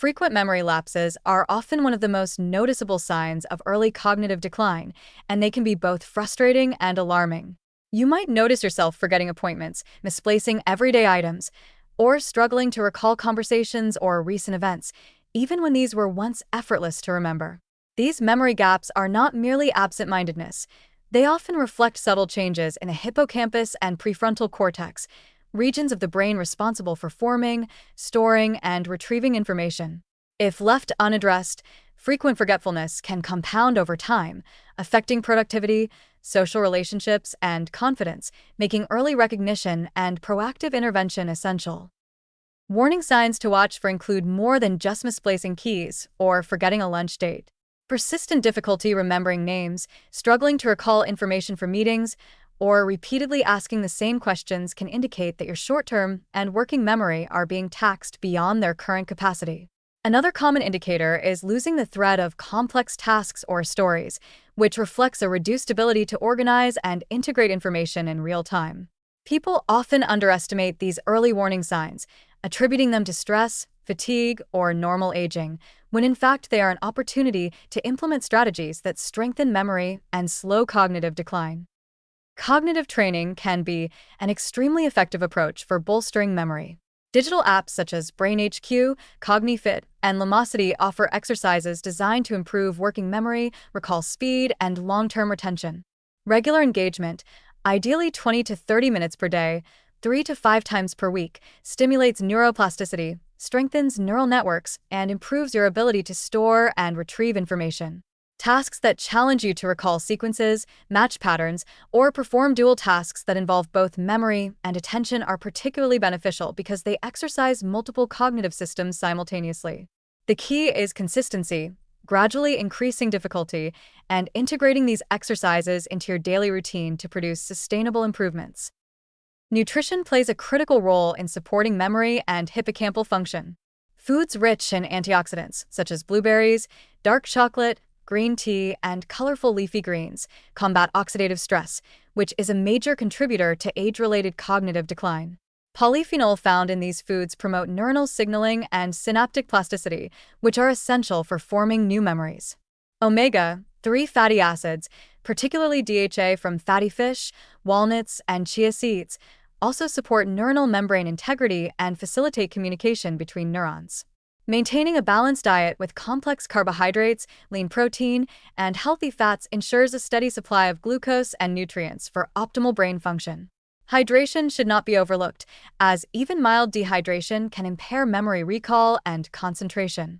Frequent memory lapses are often one of the most noticeable signs of early cognitive decline, and they can be both frustrating and alarming. You might notice yourself forgetting appointments, misplacing everyday items, or struggling to recall conversations or recent events, even when these were once effortless to remember. These memory gaps are not merely absent-mindedness. They often reflect subtle changes in the hippocampus and prefrontal cortex, regions of the brain responsible for forming, storing, and retrieving information. If left unaddressed, frequent forgetfulness can compound over time, affecting productivity, social relationships, and confidence, making early recognition and proactive intervention essential. Warning signs to watch for include more than just misplacing keys or forgetting a lunch date. Persistent difficulty remembering names, struggling to recall information from meetings, or repeatedly asking the same questions can indicate that your short-term and working memory are being taxed beyond their current capacity. Another common indicator is losing the thread of complex tasks or stories, which reflects a reduced ability to organize and integrate information in real time. People often underestimate these early warning signs, attributing them to stress, fatigue, or normal aging, when in fact they are an opportunity to implement strategies that strengthen memory and slow cognitive decline. Cognitive training can be an extremely effective approach for bolstering memory. Digital apps such as BrainHQ, CogniFit, and Lumosity offer exercises designed to improve working memory, recall speed, and long-term retention. Regular engagement, ideally 20 to 30 minutes per day, 3 to 5 times per week, stimulates neuroplasticity, strengthens neural networks, and improves your ability to store and retrieve information. Tasks that challenge you to recall sequences, match patterns, or perform dual tasks that involve both memory and attention are particularly beneficial because they exercise multiple cognitive systems simultaneously. The key is consistency, gradually increasing difficulty, and integrating these exercises into your daily routine to produce sustainable improvements. Nutrition plays a critical role in supporting memory and hippocampal function. Foods rich in antioxidants, such as blueberries, dark chocolate, green tea, and colorful leafy greens, combat oxidative stress, which is a major contributor to age-related cognitive decline. Polyphenol found in these foods promote neuronal signaling and synaptic plasticity, which are essential for forming new memories. Omega-3 fatty acids, particularly DHA from fatty fish, walnuts, and chia seeds, also support neuronal membrane integrity and facilitate communication between neurons. Maintaining a balanced diet with complex carbohydrates, lean protein, and healthy fats ensures a steady supply of glucose and nutrients for optimal brain function. Hydration should not be overlooked, as even mild dehydration can impair memory recall and concentration.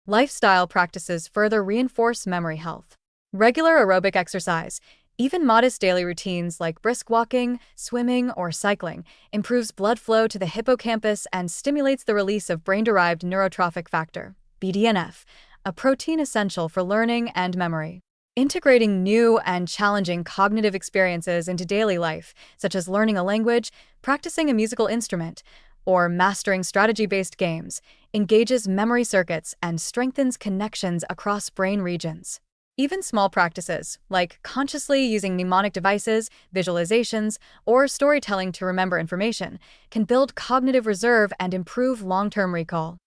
Lifestyle practices further reinforce memory health. Regular aerobic exercise, even modest daily routines like brisk walking, swimming, or cycling, improves blood flow to the hippocampus and stimulates the release of brain-derived neurotrophic factor, BDNF, a protein essential for learning and memory. Integrating new and challenging cognitive experiences into daily life, such as learning a language, practicing a musical instrument, or mastering strategy-based games, engages memory circuits and strengthens connections across brain regions. Even small practices, like consciously using mnemonic devices, visualizations, or storytelling to remember information, can build cognitive reserve and improve long-term recall.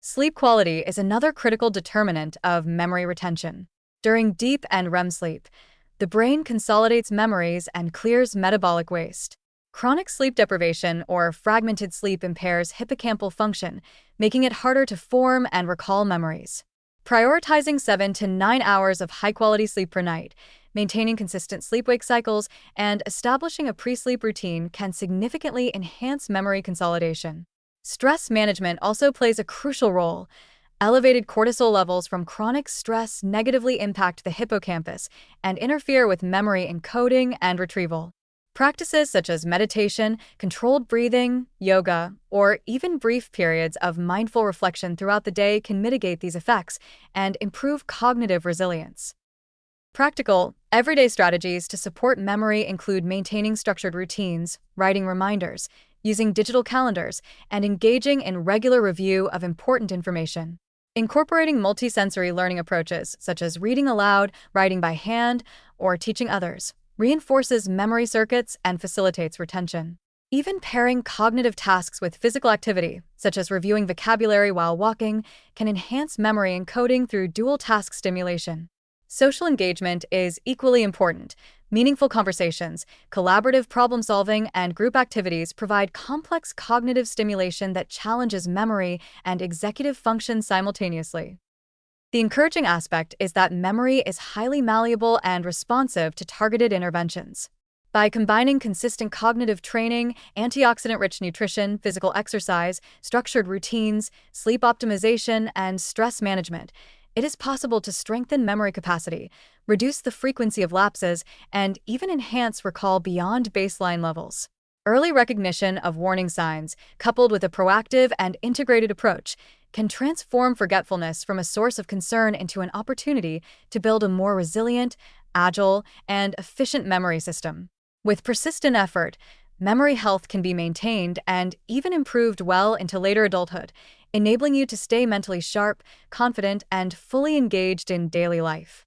Sleep quality is another critical determinant of memory retention. During deep and REM sleep, the brain consolidates memories and clears metabolic waste. Chronic sleep deprivation or fragmented sleep impairs hippocampal function, making it harder to form and recall memories. Prioritizing 7 to 9 hours of high-quality sleep per night, maintaining consistent sleep-wake cycles, and establishing a pre-sleep routine can significantly enhance memory consolidation. Stress management also plays a crucial role. Elevated cortisol levels from chronic stress negatively impact the hippocampus and interfere with memory encoding and retrieval. Practices such as meditation, controlled breathing, yoga, or even brief periods of mindful reflection throughout the day can mitigate these effects and improve cognitive resilience. Practical, everyday strategies to support memory include maintaining structured routines, writing reminders, using digital calendars, and engaging in regular review of important information. Incorporating multisensory learning approaches, such as reading aloud, writing by hand, or teaching others, reinforces memory circuits and facilitates retention. Even pairing cognitive tasks with physical activity, such as reviewing vocabulary while walking, can enhance memory and coding through dual task stimulation. Social engagement is equally important. Meaningful conversations, collaborative problem solving, and group activities provide complex cognitive stimulation that challenges memory and executive function simultaneously. The encouraging aspect is that memory is highly malleable and responsive to targeted interventions. By combining consistent cognitive training, antioxidant rich nutrition, physical exercise, structured routines, sleep optimization, and stress management, it is possible to strengthen memory capacity, reduce the frequency of lapses, and even enhance recall beyond baseline levels. Early recognition of warning signs, coupled with a proactive and integrated approach, can transform forgetfulness from a source of concern into an opportunity to build a more resilient, agile, and efficient memory system. With persistent effort, memory health can be maintained and even improved well into later adulthood, enabling you to stay mentally sharp, confident, and fully engaged in daily life.